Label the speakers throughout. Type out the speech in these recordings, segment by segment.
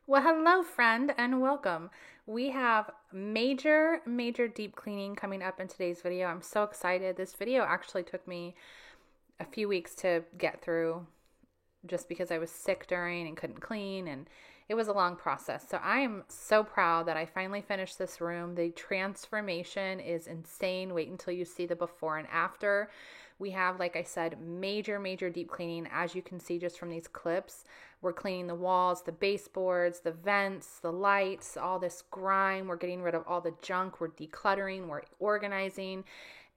Speaker 1: Well, hello, friend, and welcome. We have major deep cleaning coming up in today's video. I'm so excited. This video actually took me a few weeks to get through just because I was sick during and couldn't clean, and it was a long process. So I am so proud that I finally finished this room. The transformation is insane. Wait until you see the before and after. We have, like I said, major deep cleaning. As you can see just from these clips, we're cleaning the walls, the baseboards, the vents, the lights, all this grime. We're getting rid of all the junk. We're decluttering, we're organizing.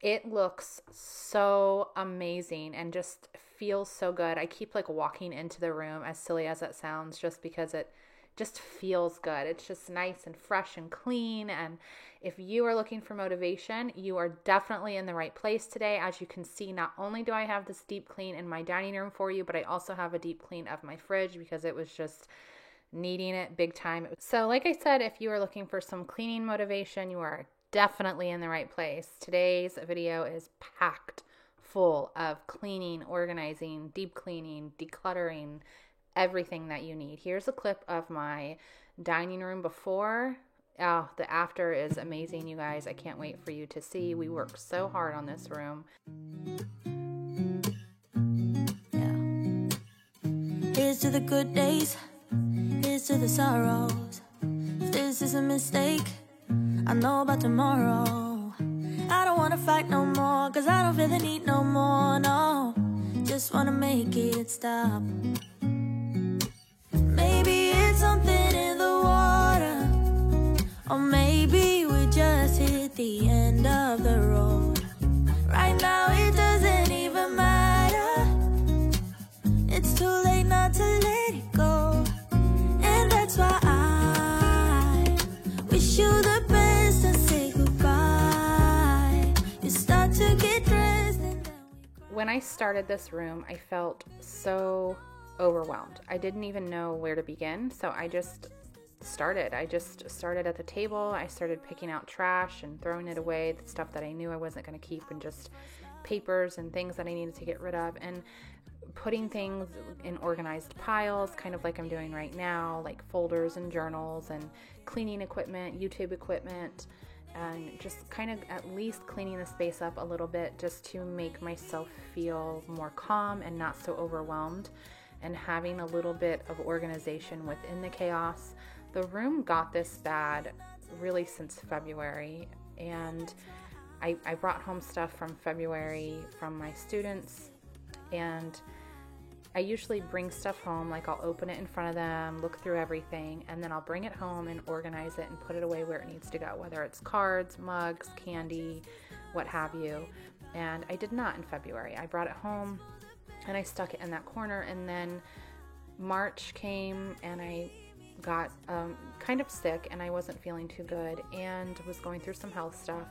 Speaker 1: It looks so amazing and just feels so good. I keep like walking into the room, as silly as that sounds, just because it just feels good. It's just nice and fresh and clean. And if you are looking for motivation, you are definitely in the right place today. As you can see, not only do I have this deep clean in my dining room for you, but I also have a deep clean of my fridge because it was just needing it big time. So like I said, if you are looking for some cleaning motivation, you are definitely in the right place. Today's video is packed full of cleaning, organizing, deep cleaning, decluttering, everything that you need. Here's a clip of my dining room before. Oh, the after is amazing, you guys. I can't wait for you to see. We worked so hard on this room.
Speaker 2: Yeah. Here's to the good days. Here's to the sorrows. If this is a mistake, I know about tomorrow. I don't wanna fight no more, cause I don't feel the need no more, no. Just wanna make it stop. Maybe it's something in the water, or maybe we just hit the end of the road. Right now it doesn't even matter. It's too late not to let it go. And that's why I wish you the best and say goodbye. You start to get dressed and then
Speaker 1: When I started this room, I felt so overwhelmed. I didn't even know where to begin, so I just started at the table. I started picking out trash and throwing it away, the stuff that I knew I wasn't going to keep, and just papers and things that I needed to get rid of, and putting things in organized piles, kind of like I'm doing right now, like folders and journals and cleaning equipment, YouTube equipment, and just kind of at least cleaning the space up a little bit just to make myself feel more calm and not so overwhelmed, and having a little bit of organization within the chaos. The room got this bad really since February, and I brought home stuff from February from my students, and I usually bring stuff home, like I'll open it in front of them, look through everything, and then I'll bring it home and organize it and put it away where it needs to go, whether it's cards, mugs, candy, what have you. And I did not in February. I brought it home and I stuck it in that corner, and then March came and I got kind of sick and I wasn't feeling too good and was going through some health stuff.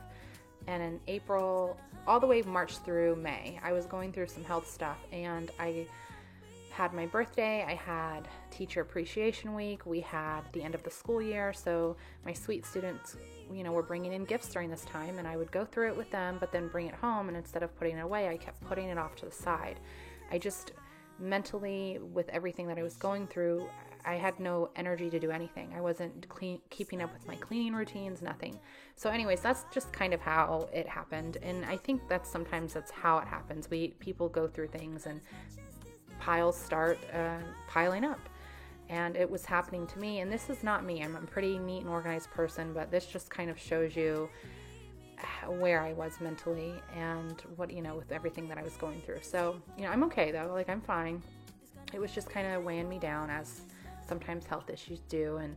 Speaker 1: And in April, all the way March through May, I was going through some health stuff, and I had my birthday, I had teacher appreciation week, we had the end of the school year, so my sweet students, were bringing in gifts during this time, and I would go through it with them, but then bring it home, and instead of putting it away, I kept putting it off to the side. I just mentally, with everything that I was going through, I had no energy to do anything. I wasn't keeping up with my cleaning routines, nothing. So anyways, that's just kind of how it happened. And I think sometimes that's how it happens. People go through things and piles start piling up. And it was happening to me. And this is not me. I'm a pretty neat and organized person, but this just kind of shows you where I was mentally and what, with everything that I was going through. So, I'm okay though. Like, I'm fine. It was just kind of weighing me down, as sometimes health issues do, and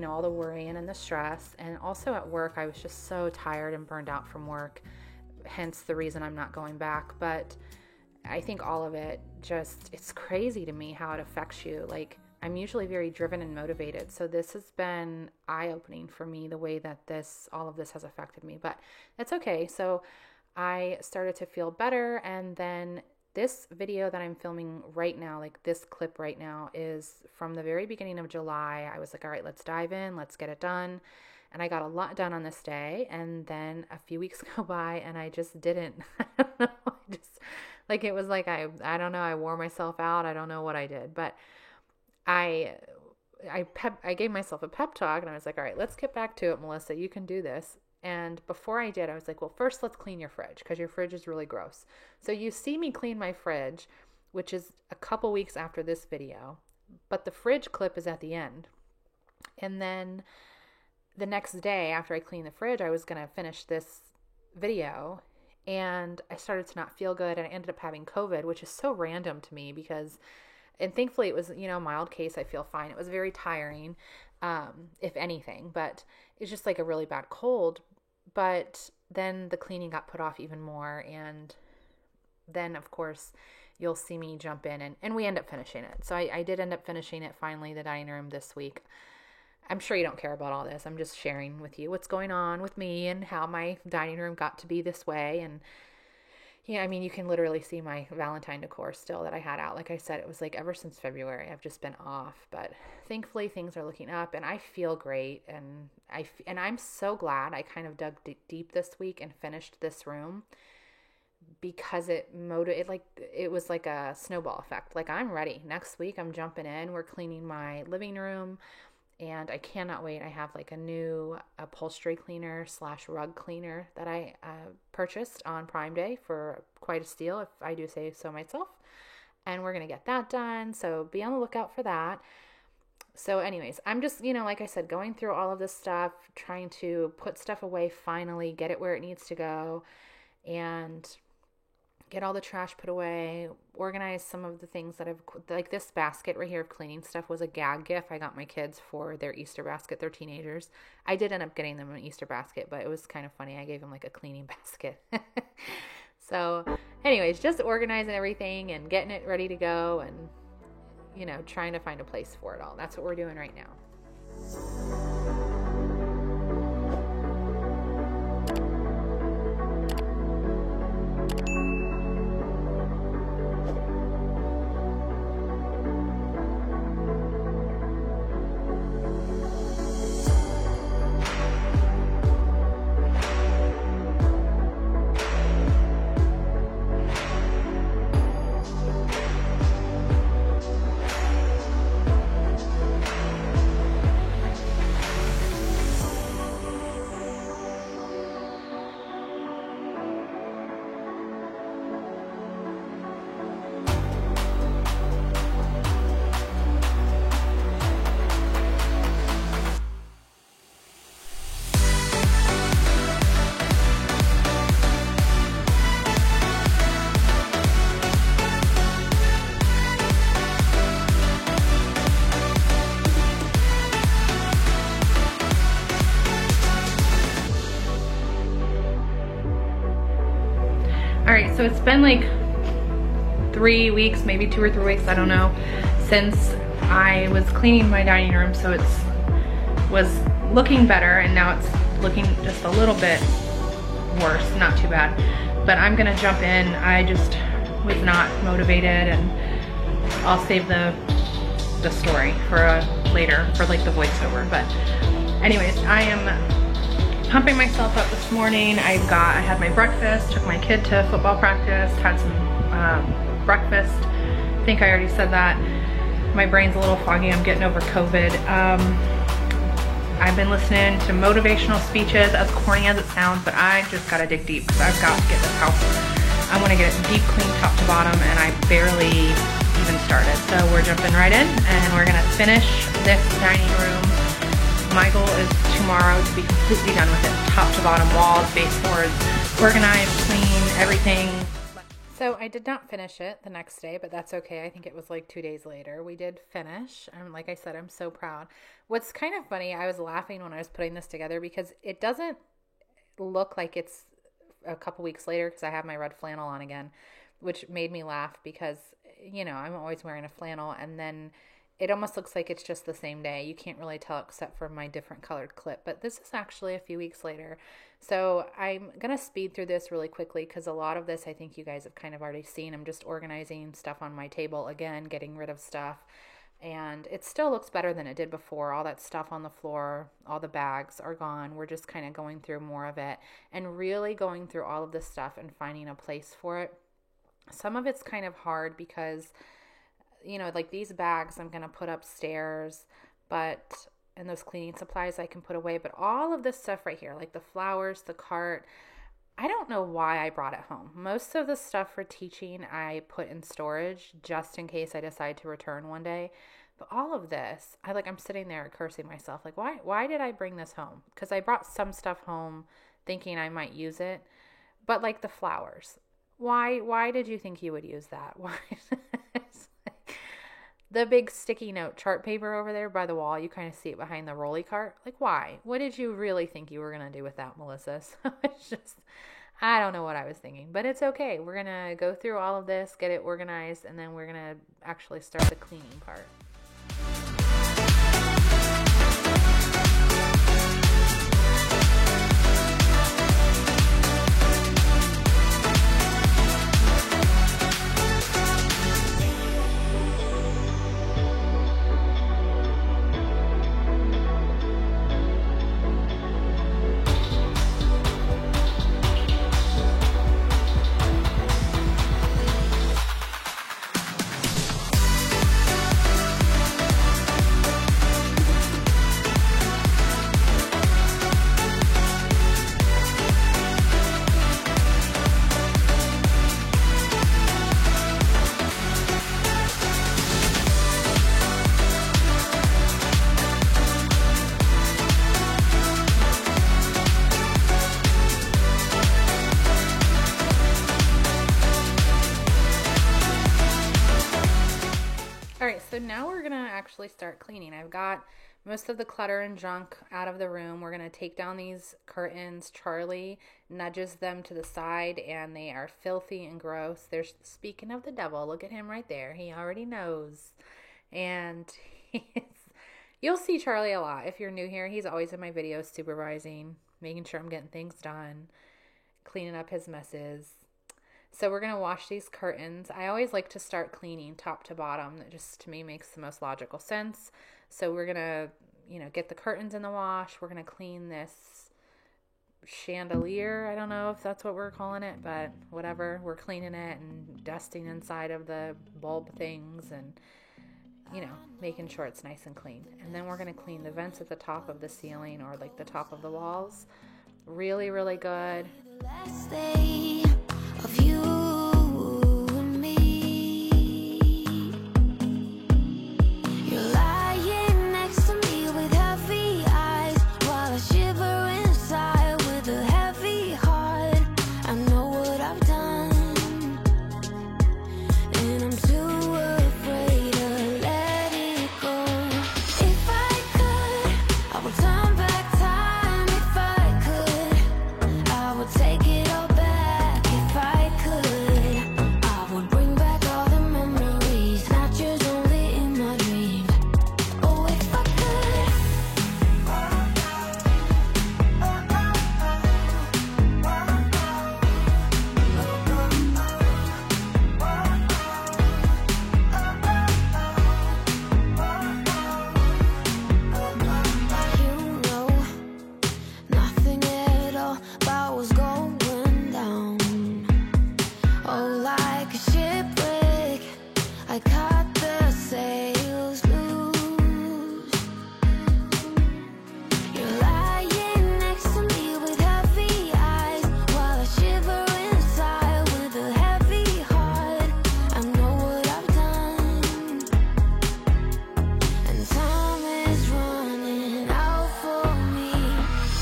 Speaker 1: all the worrying and the stress. And also at work, I was just so tired and burned out from work, hence the reason I'm not going back. But I think all of it it's crazy to me how it affects you. Like, I'm usually very driven and motivated, so this has been eye-opening for me, the way that all of this has affected me. But it's okay. So I started to feel better, and then this video that I'm filming right now, like this clip right now, is from the very beginning of July. I was like, all right, let's dive in, let's get it done. And I got a lot done on this day. And then a few weeks go by and I just didn't. I don't know. It was like, I don't know, I wore myself out. I don't know what I did, but I I gave myself a pep talk and I was like, all right, let's get back to it, Melissa. You can do this. And before I did, I was like, well, first let's clean your fridge because your fridge is really gross. So you see me clean my fridge, which is a couple weeks after this video, but the fridge clip is at the end. And then the next day after I cleaned the fridge, I was going to finish this video and I started to not feel good and I ended up having COVID, which is so random to me because, and thankfully it was, mild case. I feel fine. It was very tiring, if anything, but it's just like a really bad cold. But then the cleaning got put off even more. And then of course you'll see me jump in and we end up finishing it. So I did end up finishing it finally, the dining room this week. I'm sure you don't care about all this. I'm just sharing with you what's going on with me and how my dining room got to be this way. And yeah, I mean, you can literally see my Valentine decor still that I had out. Like I said, it was like ever since February, I've just been off. But thankfully, things are looking up, and I feel great. And I'm so glad I kind of dug deep this week and finished this room because it was like a snowball effect. Like I'm ready. Next week, I'm jumping in. We're cleaning my living room. And I cannot wait. I have like a new upholstery cleaner / rug cleaner that I purchased on Prime Day for quite a steal, if I do say so myself. And we're going to get that done. So be on the lookout for that. So anyways, I'm just, like I said, going through all of this stuff, trying to put stuff away finally, get it where it needs to go, and get all the trash put away, organize some of the things that like this basket right here of cleaning stuff was a gag gift I got my kids for their Easter basket. They're teenagers. I did end up getting them an Easter basket, but it was kind of funny. I gave them like a cleaning basket. So anyways, just organizing everything and getting it ready to go and, trying to find a place for it all. That's what we're doing right now. So it's been like 3 weeks, maybe 2 or 3 weeks, I don't know, since I was cleaning my dining room. So it was looking better and now it's looking just a little bit worse, not too bad. But I'm gonna jump in. I just was not motivated and I'll save the story for later, for like the voiceover. But anyways, I am pumping myself up this morning. I had my breakfast, took my kid to football practice, had some breakfast. I think I already said that. My brain's a little foggy. I'm getting over COVID. I've been listening to motivational speeches, as corny as it sounds, but I just gotta dig deep because I've got to get this house. I want to get it deep clean top to bottom, and I barely even started. So we're jumping right in, and we're gonna finish this dining room. My goal is tomorrow to be completely done with it, top to bottom, walls, baseboards, organized, clean, everything. So I did not finish it the next day, but that's okay. I think it was like 2 days later. We did finish. Like I said, I'm so proud. What's kind of funny, I was laughing when I was putting this together because it doesn't look like it's a couple weeks later because I have my red flannel on again, which made me laugh because, I'm always wearing a flannel, and then it almost looks like it's just the same day. You can't really tell except for my different colored clip, but this is actually a few weeks later. So I'm going to speed through this really quickly because a lot of this I think you guys have kind of already seen. I'm just organizing stuff on my table again, getting rid of stuff, and it still looks better than it did before. All that stuff on the floor, all the bags are gone. We're just kind of going through more of it and really going through all of this stuff and finding a place for it. Some of it's kind of hard because like these bags I'm going to put upstairs, and those cleaning supplies I can put away. But all of this stuff right here, like the flowers, the cart, I don't know why I brought it home. Most of the stuff for teaching I put in storage just in case I decide to return one day. But all of this, I'm sitting there cursing myself. Like, why did I bring this home? Because I brought some stuff home thinking I might use it. But like the flowers, why did you think you would use that? Why? The big sticky note chart paper over there by the wall, you kind of see it behind the rolly cart. Like, why? What did you really think you were going to do with that, Melissa? So it's just, I don't know what I was thinking, but it's okay. We're going to go through all of this, get it organized, and then we're going to actually start the cleaning part. So now we're going to actually start cleaning. I've got most of the clutter and junk out of the room. We're going to take down these curtains. Charlie nudges them to the side and they are filthy and gross. Speaking of the devil, look at him right there. He already knows. And you'll see Charlie a lot. If you're new here, he's always in my videos supervising, making sure I'm getting things done, cleaning up his messes. So we're going to wash these curtains. I always like to start cleaning top to bottom. That just to me makes the most logical sense. So we're going to, get the curtains in the wash. We're going to clean this chandelier. I don't know if that's what we're calling it, but whatever. We're cleaning it and dusting inside of the bulb things and, making sure it's nice and clean. And then we're going to clean the vents at the top of the ceiling or like the top of the walls. Really, really good.
Speaker 2: Last day of you and me. You're lying next to me with heavy eyes while I shiver inside with a heavy heart. I know what I've done, and I'm too afraid to let it go. If I could, I would turn back time. If I could, I would take it all back. If I could, I would bring back all the memories, not just only in my dreams. Oh, if I could. You know nothing at all about what's going down. Oh, like a shipwreck, I caught the sails loose. You're lying next to me with heavy eyes while I shiver inside with a heavy heart. I know what I've done, and time is running out for me.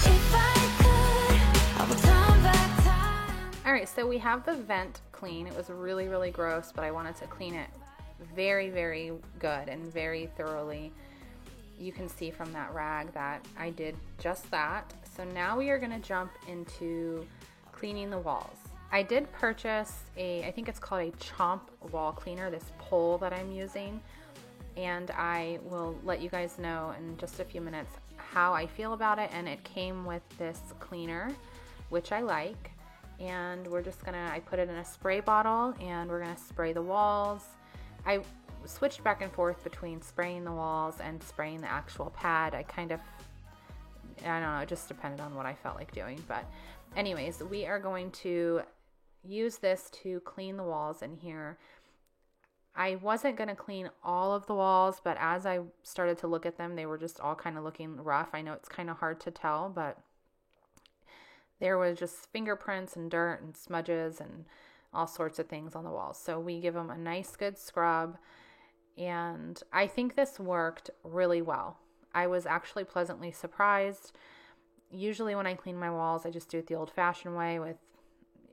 Speaker 2: If I could, I would turn back time.
Speaker 1: All right, so we have the vent clean. It was really, really gross, but I wanted to clean it very, very good and very thoroughly. You can see from that rag that I did just that. So now we are going to jump into cleaning the walls. I did purchase I think it's called a Chomp wall cleaner, this pole that I'm using. And I will let you guys know in just a few minutes how I feel about it. And it came with this cleaner, which I like. And we're just I put it in a spray bottle and we're gonna spray the walls. I switched back and forth between spraying the walls and spraying the actual pad. I don't know, it just depended on what I felt like doing. But anyways, we are going to use this to clean the walls in here. I wasn't going to clean all of the walls, but as I started to look at them, they were just all kind of looking rough. I know it's kind of hard to tell, but there was just fingerprints and dirt and smudges and all sorts of things on the walls. So we give them a nice good scrub, and I think this worked really well. I was actually pleasantly surprised. Usually when I clean my walls, I just do it the old-fashioned way with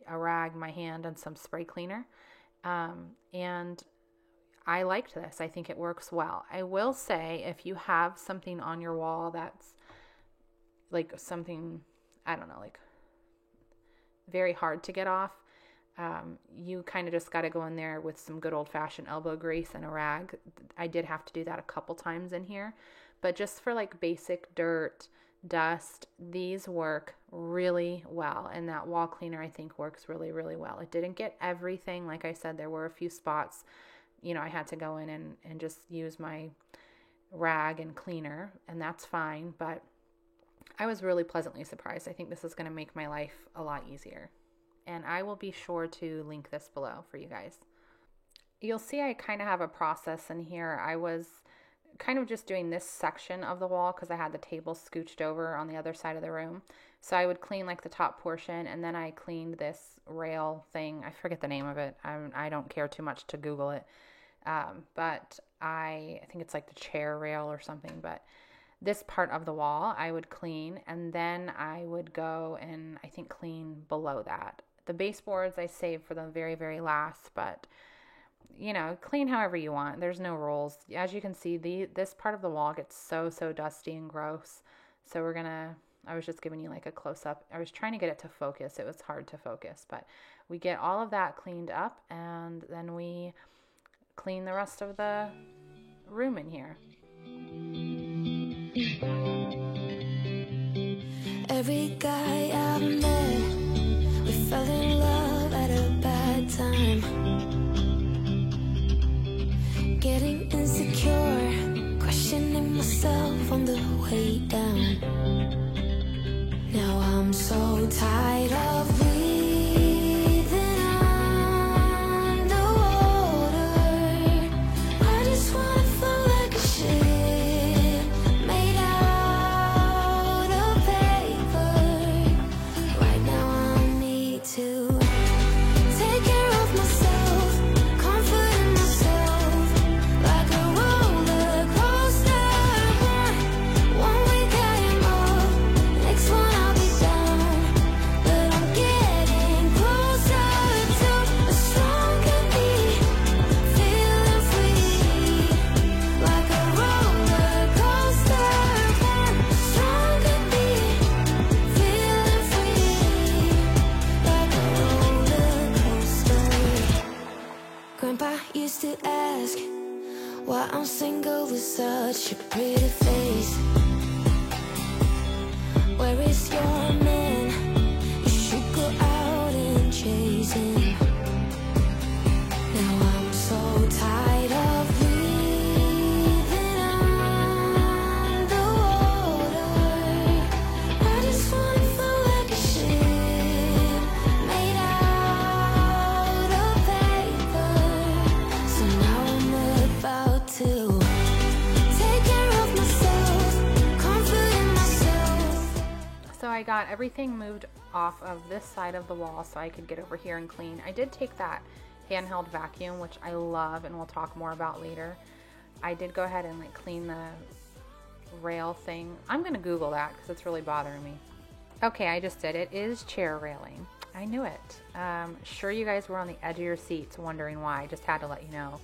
Speaker 1: a rag, my hand, and some spray cleaner. And I liked this. I think it works well. I will say, if you have something on your wall that's like something, I don't know, like very hard to get off, you kind of just got to go in there with some good old-fashioned elbow grease and a rag. I did have to do that a couple times in here, but just for like basic dirt, dust, these work really well. And that wall cleaner, I think, works really, really well. It didn't get everything. Like I said, there were a few spots, you know, I had to go in and just use my rag and cleaner, and that's fine. But I was really pleasantly surprised. I think this is going to make my life a lot easier. And I will be sure to link this below for you guys. You'll see I kind of have a process in here. I was kind of just doing this section of the wall because I had the table scooched over on the other side of the room. So I would clean like the top portion, and then I cleaned this rail thing. I forget the name of it. I don't care too much to Google it. But I think it's like the chair rail or something. But this part of the wall I would clean, and then I would go and I think clean below that. The baseboards I saved for the very, very last, but you know, clean however you want. There's no rules. As you can see, this part of the wall gets so dusty and gross. So I was just giving you like a close up. I was trying to get it to focus. It was hard to focus, but we get all of that cleaned up, and then we clean the rest of the room in here.
Speaker 2: Every guy I've met, we fell in love at a bad time. Getting insecure, questioning myself on the way down. Now I'm so tired of breathing underwater. I just wanna float like a ship made out of paper. Right now I need to take care of myself, comfort in myself, like a roller coaster. One week I am up, next one I'll be down, but I'm getting closer to a stronger me, feeling free, like a roller coaster. Stronger me, feeling free, like a roller coaster. Grandpa used to ask why I'm single with such a pretty face. Where is your man? You should go out and chase him. Now I'm so tired of breathing underwater. I just wanna float like a ship made out of paper. So now I'm about to take care of myself, comfort in myself.
Speaker 1: So I got everything moved off of this side of the wall so I could get over here and clean. I did take that handheld vacuum, which I love and we'll talk more about later. I did go ahead and like clean the rail thing. I'm gonna Google that because it's really bothering me. Okay, I just did it. It is chair railing. I knew it. Sure, you guys were on the edge of your seats wondering why. I just had to let you know.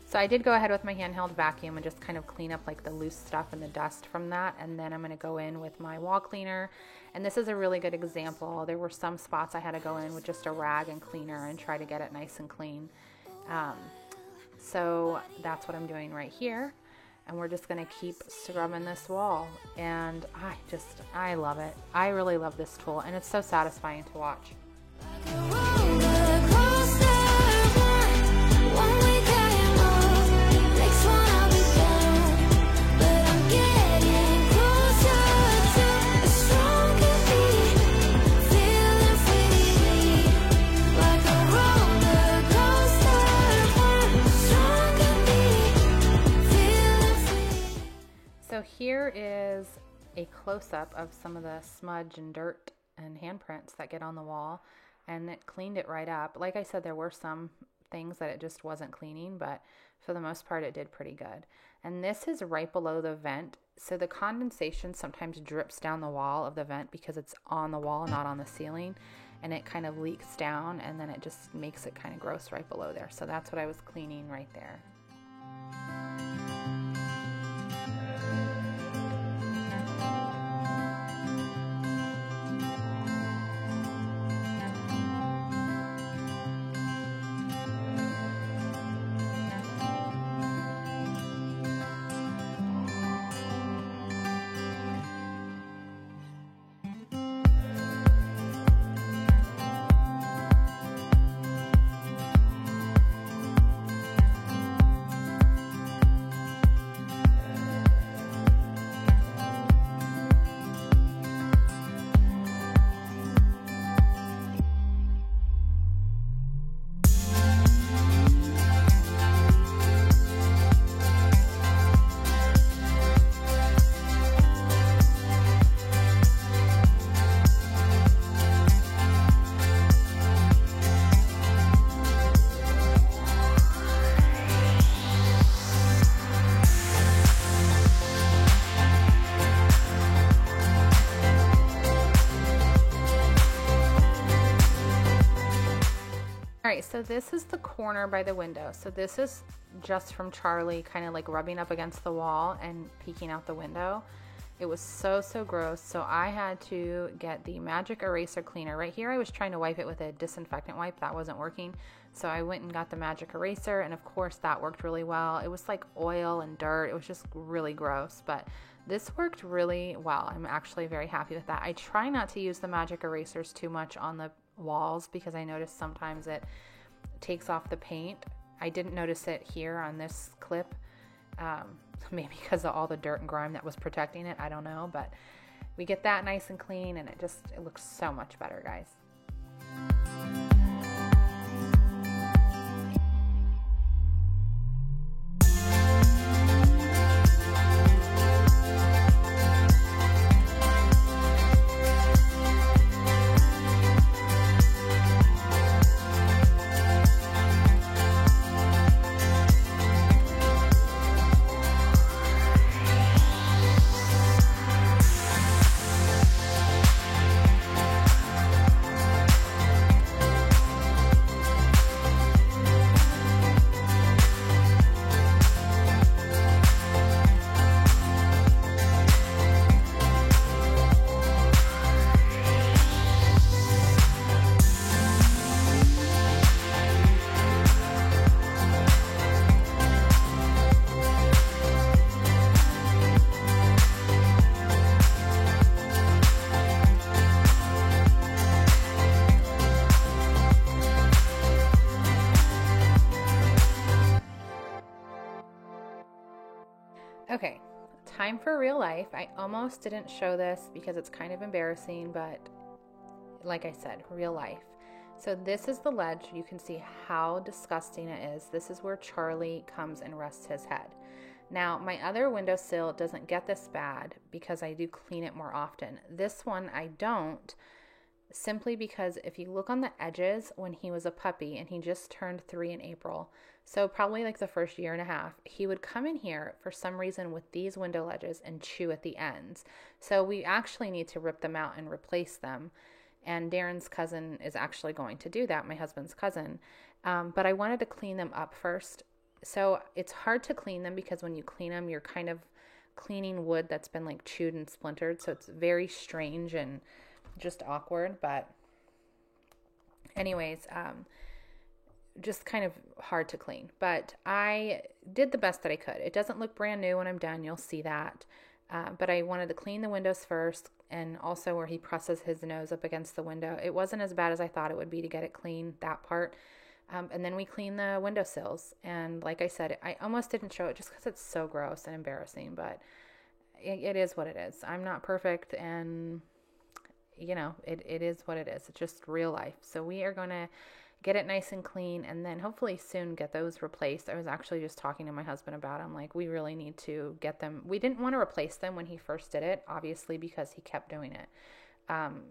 Speaker 1: So I did go ahead with my handheld vacuum and just kind of clean up like the loose stuff and the dust from that. And then I'm going to go in with my wall cleaner. And this is a really good example. There were some spots I had to go in with just a rag and cleaner and try to get it nice and clean. So that's what I'm doing right here. And we're just going to keep scrubbing this wall. And I love it. I really love this tool. And it's so satisfying to watch.
Speaker 2: Like a roller coaster. One week I am up, next one I'll be down, but I'm getting closer to a stronger me, feeling free, like a roller coaster. Stronger
Speaker 1: is a close-up of some of the smudge and dirt and handprints that get on the wall, and it cleaned it right up. Like I said, there were some things that it just wasn't cleaning, but for the most part it did pretty good. And this is right below the vent, so the condensation sometimes drips down the wall of the vent because it's on the wall, not on the ceiling, and it kind of leaks down, and then it just makes it kind of gross right below there. So that's what I was cleaning right there. All right, so this is the corner by the window. So this is just from Charlie kind of like rubbing up against the wall and peeking out the window. It was so gross. So I had to get the magic eraser cleaner. Right here I was trying to wipe it with a disinfectant wipe. That wasn't working. So I went and got the magic eraser, and of course that worked really well. It was like oil and dirt. It was just really gross, but this worked really well. I'm actually very happy with that. I try not to use the magic erasers too much on the walls because I notice sometimes it takes off the paint. I didn't notice it here on this clip, maybe because of all the dirt and grime that was protecting it. I don't know, but we get that nice and clean, and it looks so much better, guys. Okay, time for real life. I almost didn't show this because it's kind of embarrassing, but like I said, real life. So this is the ledge. You can see how disgusting it is. This is where Charlie comes and rests his head. Now, my other windowsill doesn't get this bad because I do clean it more often. This one I don't, simply because if you look on the edges, when he was a puppy and he just turned 3 in April, so probably like the first year and a half, he would come in here for some reason with these window ledges and chew at the ends. So we actually need to rip them out and replace them. And Darren's cousin is actually going to do that, my husband's cousin. But I wanted to clean them up first. So it's hard to clean them because when you clean them, you're kind of cleaning wood that's been like chewed and splintered. So it's very strange and just awkward. But anyways, just kind of hard to clean. But I did the best that I could. It doesn't look brand new when I'm done. You'll see that. But I wanted to clean the windows first, and also where he presses his nose up against the window. It wasn't as bad as I thought it would be to get it clean, that part. And then we clean the windowsills. And like I said, I almost didn't show it just because it's so gross and embarrassing, but it is what it is. I'm not perfect, and you know, it is what it is. It's just real life. So we are going to get it nice and clean, and then hopefully soon get those replaced. I was actually just talking to my husband about it. I'm like, we really need to get them. We didn't want to replace them when he first did it, obviously, because he kept doing it.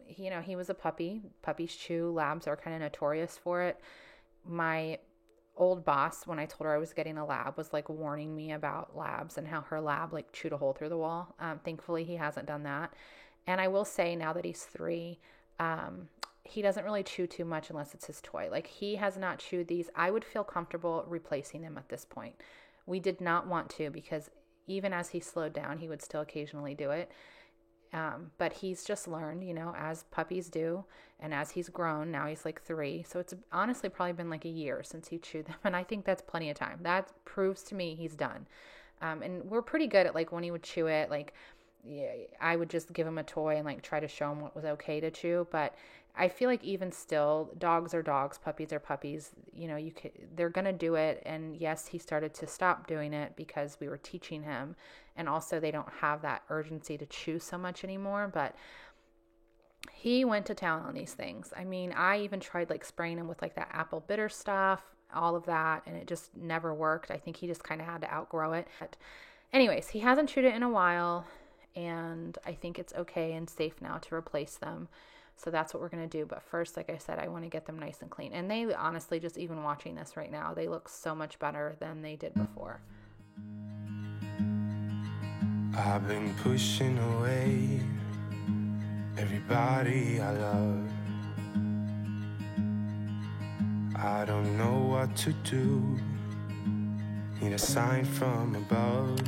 Speaker 1: He was a puppy. Puppies chew. Labs are kind of notorious for it. My old boss, when I told her I was getting a lab, was like warning me about labs and how her lab like chewed a hole through the wall. Thankfully, he hasn't done that. And I will say, now that he's 3, he doesn't really chew too much unless it's his toy. Like, he has not chewed these. I would feel comfortable replacing him at this point. We did not want to, because even as he slowed down, he would still occasionally do it. But he's just learned, as puppies do. And as he's grown, now he's like 3. So it's honestly probably been like a year since he chewed them. And I think that's plenty of time. That proves to me he's done. And we're pretty good at, like, when he would chew it, like, yeah, I would just give him a toy and like try to show him what was okay to chew. But I feel like even still, dogs are dogs, puppies are puppies. They're going to do it. And yes, he started to stop doing it because we were teaching him. And also they don't have that urgency to chew so much anymore. But he went to town on these things. I mean, I even tried like spraying him with like that apple bitter stuff, all of that. And it just never worked. I think he just kind of had to outgrow it. But anyways, he hasn't chewed it in a while. And I think it's okay and safe now to replace them. So that's what we're going to do. But first, like I said, I want to get them nice and clean. And they honestly, just even watching this right now, they look so much better than they did before.
Speaker 3: I've been pushing away everybody I love. I don't know what to do. Need a sign from above.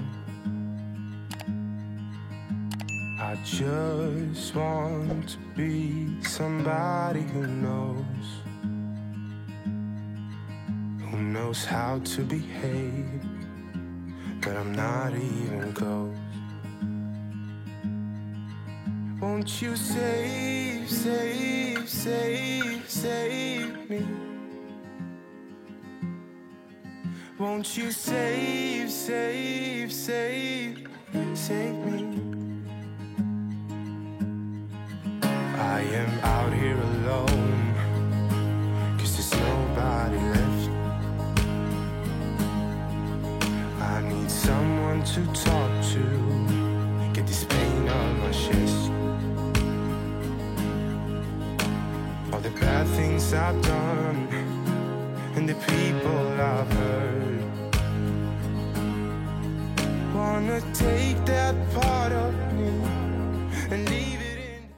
Speaker 3: I just want to be somebody who knows how to behave, but I'm not even close. Won't you save me? Won't you save me? I am out here alone, 'cause there's nobody left. I need someone to talk to, get this pain on my chest. All the bad things I've done, and the people I've hurt. Wanna take that part of me and leave it.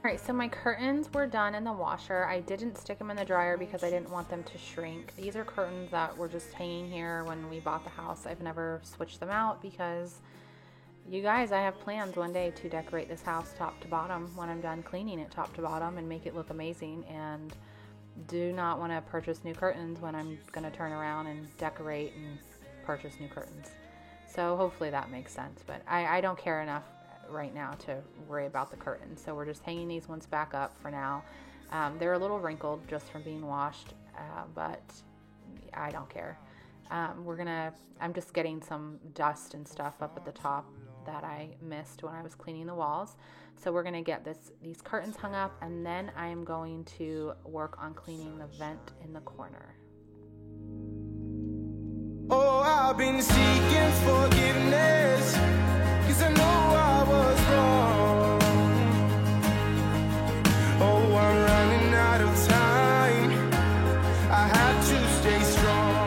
Speaker 1: All right, so my curtains were done in the washer. I didn't stick them in the dryer because I didn't want them to shrink. These are curtains that were just hanging here when we bought the house. I've never switched them out because, you guys, I have plans one day to decorate this house top to bottom when I'm done cleaning it top to bottom and make it look amazing, and do not want to purchase new curtains when I'm going to turn around and decorate and purchase new curtains. So hopefully that makes sense, but I don't care enough right now to worry about the curtains. So we're just hanging these ones back up for now. They're a little wrinkled just from being washed, but I don't care. I'm just getting some dust and stuff up at the top that I missed when I was cleaning the walls. So we're gonna get these curtains hung up, and then I am going to work on cleaning the vent in the corner.
Speaker 3: Oh, I've been seeking forgiveness, 'cause I know I was wrong. Oh, I'm running out of time. I have to stay strong.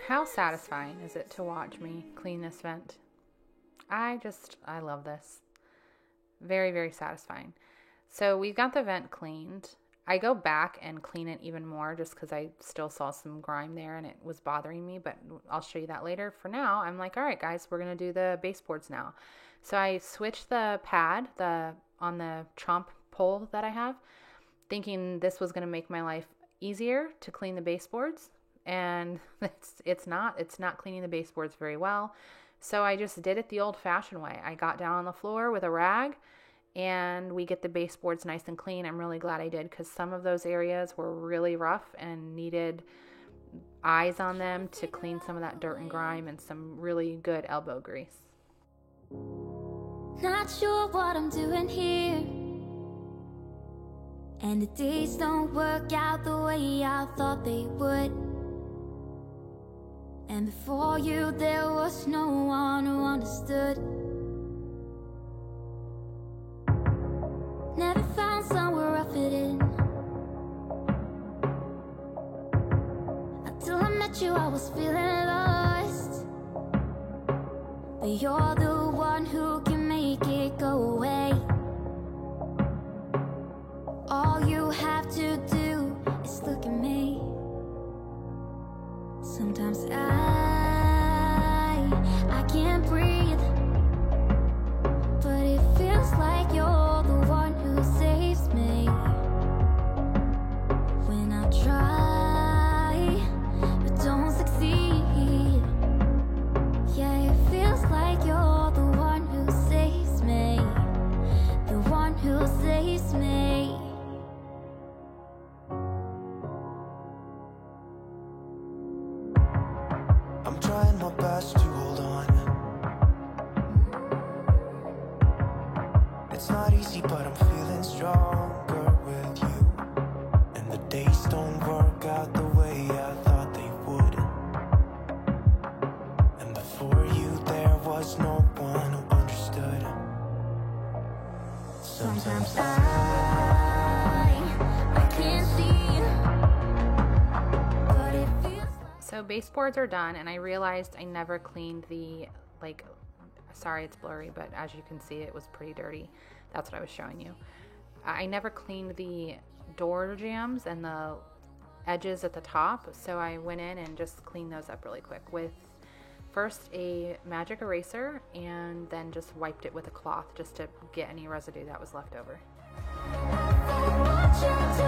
Speaker 1: How satisfying is it to watch me clean this vent? I love this. Very, very satisfying. So we've got the vent cleaned. I go back and clean it even more just because I still saw some grime there and it was bothering me, but I'll show you that later. For now, I'm like, all right, guys, we're going to do the baseboards now. So I switched the pad on the chomp pole that I have, thinking this was going to make my life easier to clean the baseboards. And it's not cleaning the baseboards very well. So I just did it the old-fashioned way. I got down on the floor with a rag, and we get the baseboards nice and clean. I'm really glad I did, because some of those areas were really rough and needed eyes on them to clean some of that dirt and grime and some really good elbow grease.
Speaker 2: Not sure what I'm doing here, and the days don't work out the way I thought they would. And before you, there was no one who understood. Never found somewhere I fit in. Until I met you, I was feeling lost. But you're the one who can make it go away. All you have to do is look at me. Sometimes I can't breathe, but it feels like you're the one who saves me. When I try, but don't succeed. Yeah, it feels like you're the one who saves me. The one who saves me.
Speaker 3: I'm trying my best to hold on. It's not easy, but I'm feeling stronger with you. And the days don't work out the way I thought they would. And before you, there was no one who understood.
Speaker 2: Sometimes I can't see, but it feels like.
Speaker 1: So baseboards are done, and I realized I never cleaned the, sorry it's blurry, but as you can see, it was pretty dirty. That's what I was showing you. I never cleaned the door jambs and the edges at the top, so I went in and just cleaned those up really quick with first a magic eraser, and then just wiped it with a cloth just to get any residue that was left over.
Speaker 2: What you do.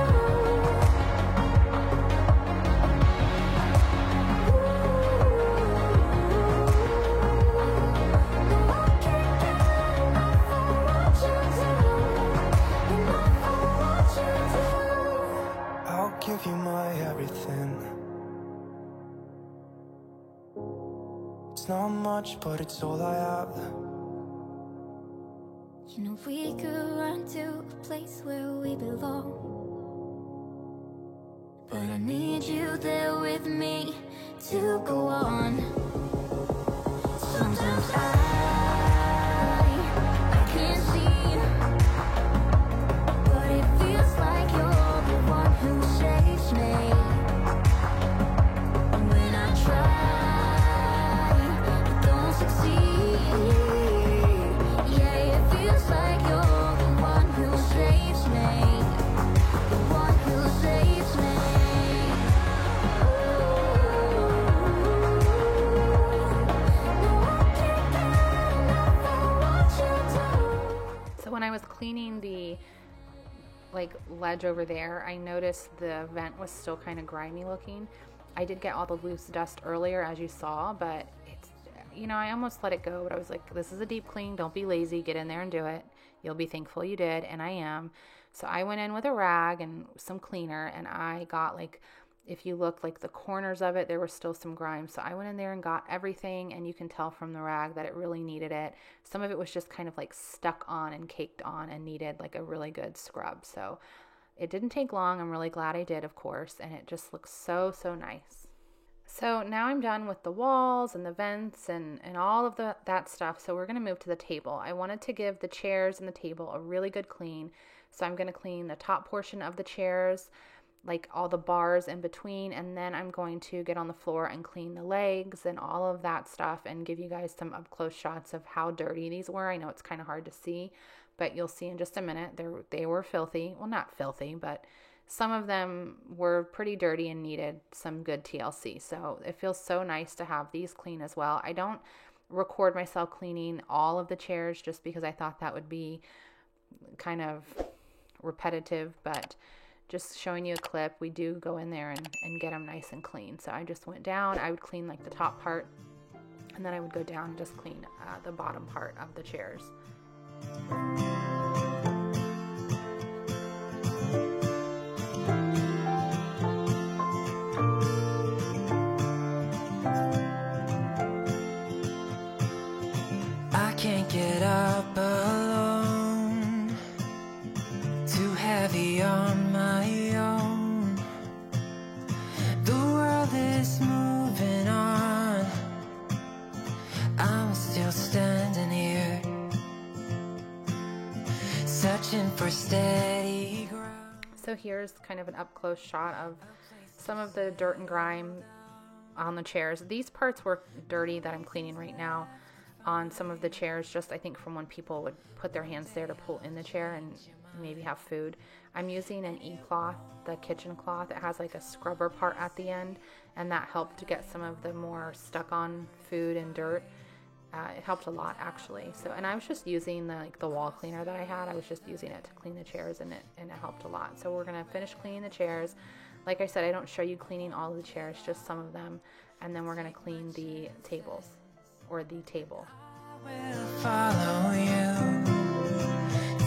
Speaker 3: I'll give you my everything. It's not much, but it's all I have.
Speaker 2: You know we could run to a place where we belong, but I need you there with me to go on. Sometimes I can't see, but it feels like you're the one who saves me. And when I try, but don't succeed. Yeah, it feels like you're the one who saves me. The one who saves me.
Speaker 1: So when I was cleaning the ledge over there, I noticed the vent was still kind of grimy looking. I did get all the loose dust earlier, as you saw, but it's, I almost let it go, but I was like, this is a deep clean. Don't be lazy. Get in there and do it. You'll be thankful you did, and I am. So I went in with a rag and some cleaner, and I got if you look the corners of it, there was still some grime. So I went in there and got everything, and you can tell from the rag that it really needed it. Some of it was just kind of stuck on and caked on and needed a really good scrub. So it didn't take long. I'm really glad I did, of course, and it just looks so, so nice. So now I'm done with the walls and the vents and all of that stuff. So we're going to move to the table. I wanted to give the chairs and the table a really good clean. So I'm going to clean the top portion of the chairs, all the bars in between, and then I'm going to get on the floor and clean the legs and all of that stuff and give you guys some up close shots of how dirty these were. I know it's kind of hard to see, but you'll see in just a minute. They were filthy. Well, not filthy, but some of them were pretty dirty and needed some good TLC. So it feels so nice to have these clean as well. I don't record myself cleaning all of the chairs just because I thought that would be kind of repetitive, but just showing you a clip, we do go in there and get them nice and clean. So I just went down, I would clean like the top part, and then I would go down and just clean the bottom part of the chairs.
Speaker 3: I can't get up alone, too heavy on my own. The world is moving on, I'm still standing here, searching for steady ground.
Speaker 1: So here's kind of an up close shot of some of the dirt and grime on the chairs. These parts were dirty that I'm cleaning right now on some of the chairs, just I think from when people would put their hands there to pull in the chair and maybe have food. I'm using an e-cloth, the kitchen cloth. It has like a scrubber part at the end, and that helped to get some of the more stuck on food and dirt. It helped a lot actually. So, and I was just using the wall cleaner that I had. I was just using it to clean the chairs, and it helped a lot. So we're gonna finish cleaning the chairs. Like I said, I don't show you cleaning all of the chairs, just some of them, and then we're gonna clean the tables, or the table.
Speaker 3: I will follow you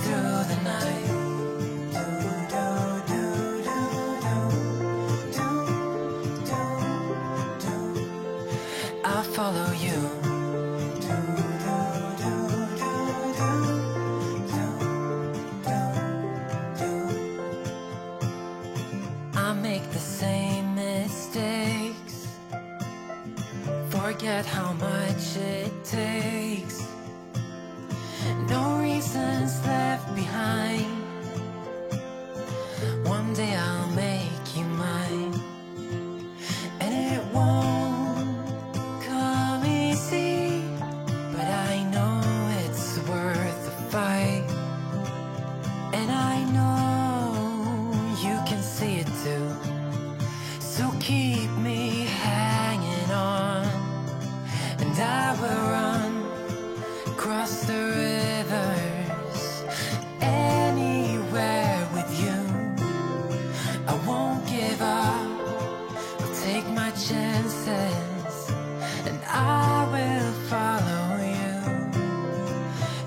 Speaker 3: through the night. I'll follow you. I make the same mistakes, forget how much it takes. No reasons left behind. One day I'll make you mine, and it won't come easy, but I know it's worth the fight, and I know you can see it too. So keep me hanging on, and I will run across the rivers anywhere with you. I won't give up, I'll take my chances, and I will follow you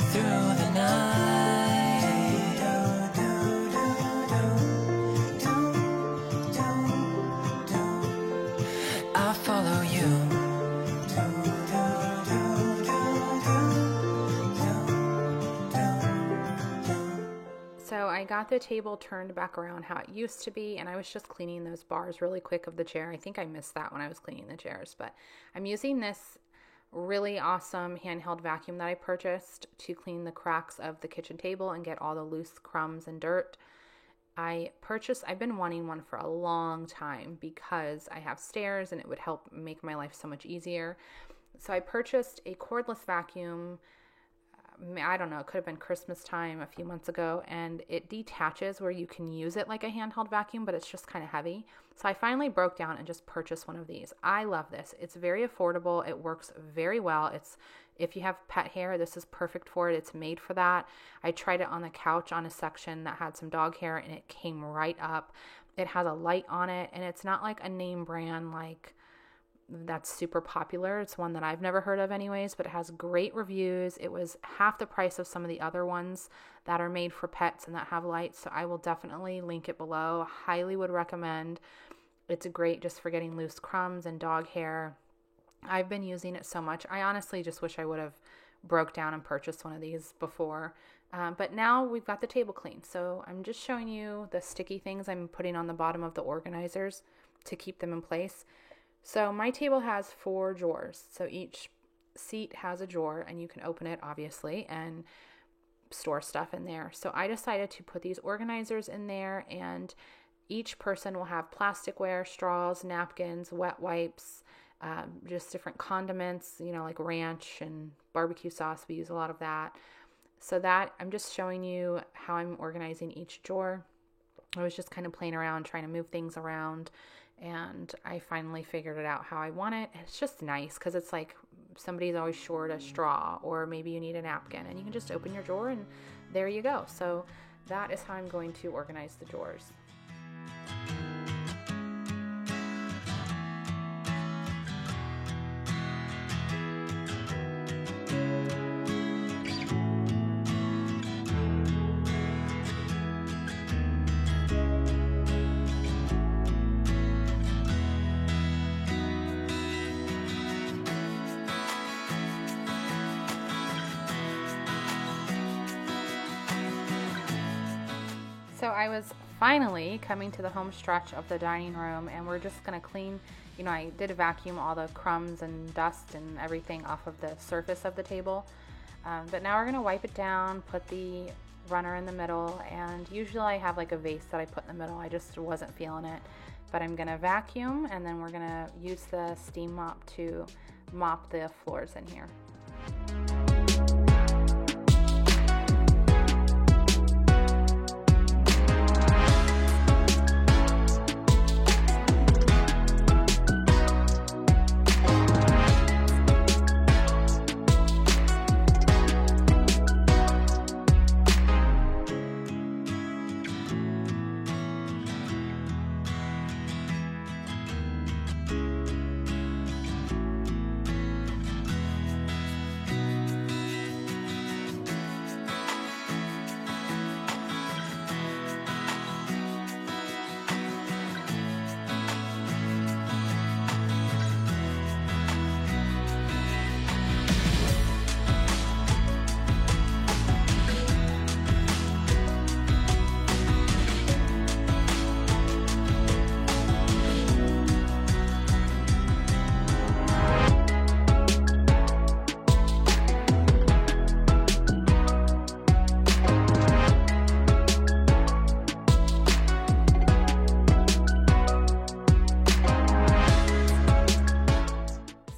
Speaker 3: through the night. I'll follow you.
Speaker 1: So I got the table turned back around how it used to be, and I was just cleaning those bars really quick of the chair. I think I missed that when I was cleaning the chairs, but I'm using this really awesome handheld vacuum that I purchased to clean the cracks of the kitchen table and get all the loose crumbs and dirt. I've been wanting one for a long time because I have stairs and it would help make my life so much easier. So I purchased a cordless vacuum. I don't know, it could have been Christmas time a few months ago, and it detaches where you can use it like a handheld vacuum, but it's just kind of heavy. So I finally broke down and just purchased one of these. I love this. It's very affordable. It works very well. If you have pet hair, this is perfect for it. It's made for that. I tried it on the couch on a section that had some dog hair, and it came right up. It has a light on it, and it's not like a name brand like that's super popular. It's one that I've never heard of anyways, but it has great reviews. It was half the price of some of the other ones that are made for pets and that have lights. So I will definitely link it below. Highly would recommend. It's great just for getting loose crumbs and dog hair. I've been using it so much. I honestly just wish I would have broke down and purchased one of these before. But now we've got the table clean. So I'm just showing you the sticky things I'm putting on the bottom of the organizers to keep them in place. So my table has 4 drawers. So each seat has a drawer, and you can open it obviously and store stuff in there. So I decided to put these organizers in there, and each person will have plasticware, straws, napkins, wet wipes, just different condiments, like ranch and barbecue sauce. We use a lot of that. So that I'm just showing you how I'm organizing each drawer. I was just kind of playing around, trying to move things around, and I finally figured it out how I want it. It's just nice because it's like somebody's always short a straw, or maybe you need a napkin, and you can just open your drawer and there you go. So that is how I'm going to organize the drawers. So I was finally coming to the home stretch of the dining room, and we're just going to clean, you know, I did vacuum all the crumbs and dust and everything off of the surface of the table. But now we're going to wipe it down, put the runner in the middle, and usually I have like a vase that I put in the middle. I just wasn't feeling it. But I'm going to vacuum, and then we're going to use the steam mop to mop the floors in here.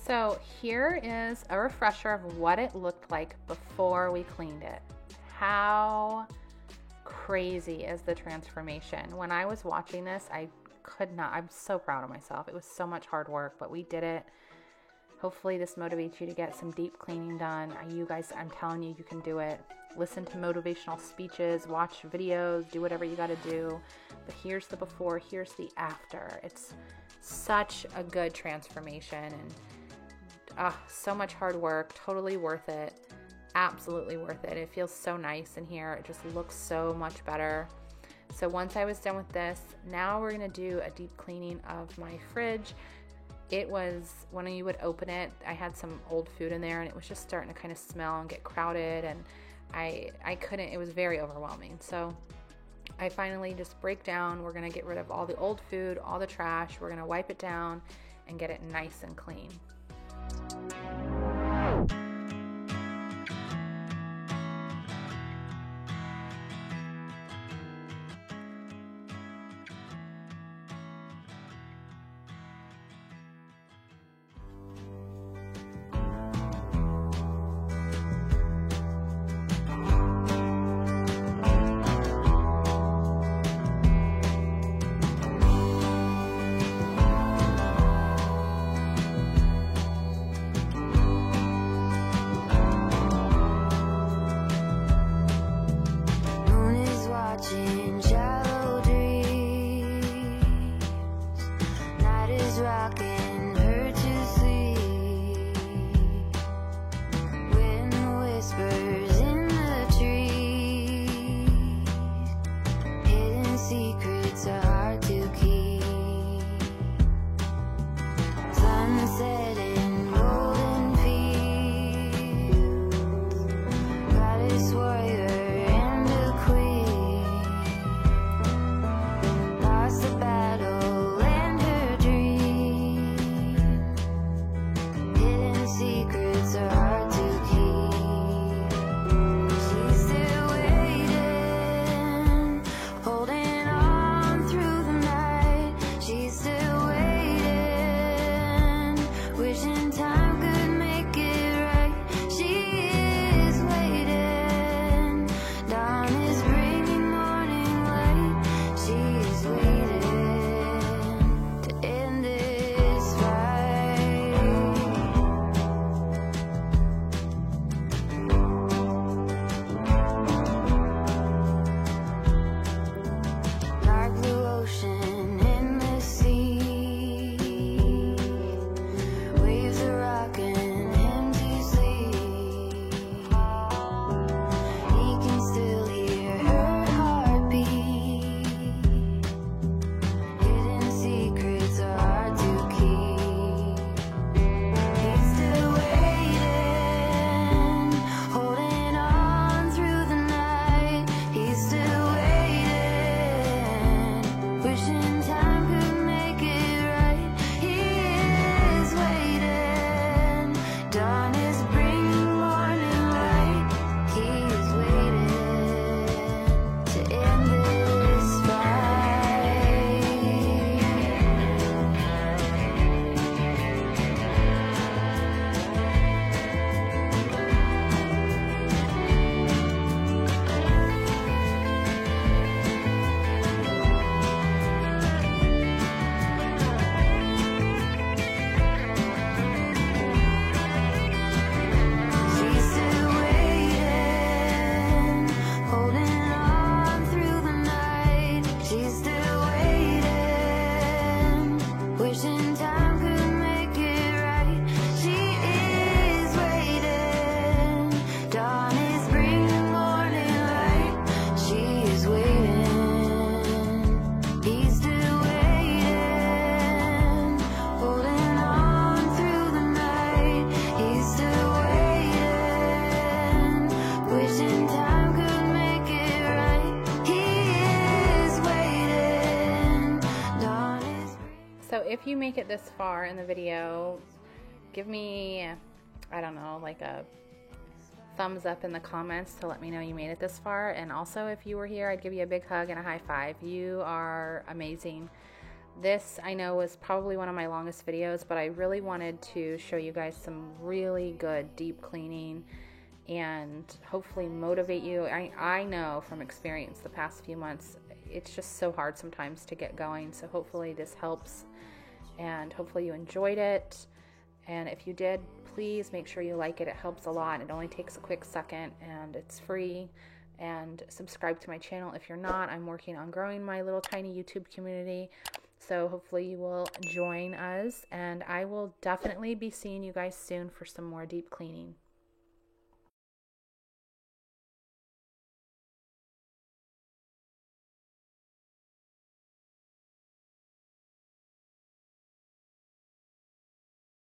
Speaker 1: So here is a refresher of what it looked like before we cleaned it. How crazy is the transformation? When I was watching this, I could not, I'm so proud of myself. It was so much hard work, but we did it. Hopefully this motivates you to get some deep cleaning done. You guys, I'm telling you, you can do it. Listen to motivational speeches, watch videos, do whatever you got to do. But here's the before, here's the after. It's such a good transformation, and so much hard work, totally worth it, absolutely worth it. It feels so nice in here. It just looks so much better. So once I was done with this, now we're going to do a deep cleaning of my fridge. It was, when you would open it, I had some old food in there, and it was just starting to kind of smell and get crowded, and I couldn't, it was very overwhelming. So I finally just break down. We're going to get rid of all the old food, all the trash. We're going to wipe it down and get it nice and clean. if you make it this far in the video, give me, I don't know, like a thumbs up in the comments to let me know you made it this far. And also, if you were here, I'd give you a big hug and a high five. You are amazing. This, I know, was probably one of my longest videos, but I really wanted to show you guys some really good deep cleaning and hopefully motivate you. I know from experience the past few months, it's just so hard sometimes to get going. So hopefully this helps, and hopefully you enjoyed it. And if you did, please make sure you like it. It helps a lot. It only takes a quick second, and it's free. And subscribe to my channel if you're not. I'm working on growing my little tiny YouTube community. So hopefully you will join us, and I will definitely be seeing you guys soon for some more deep cleaning.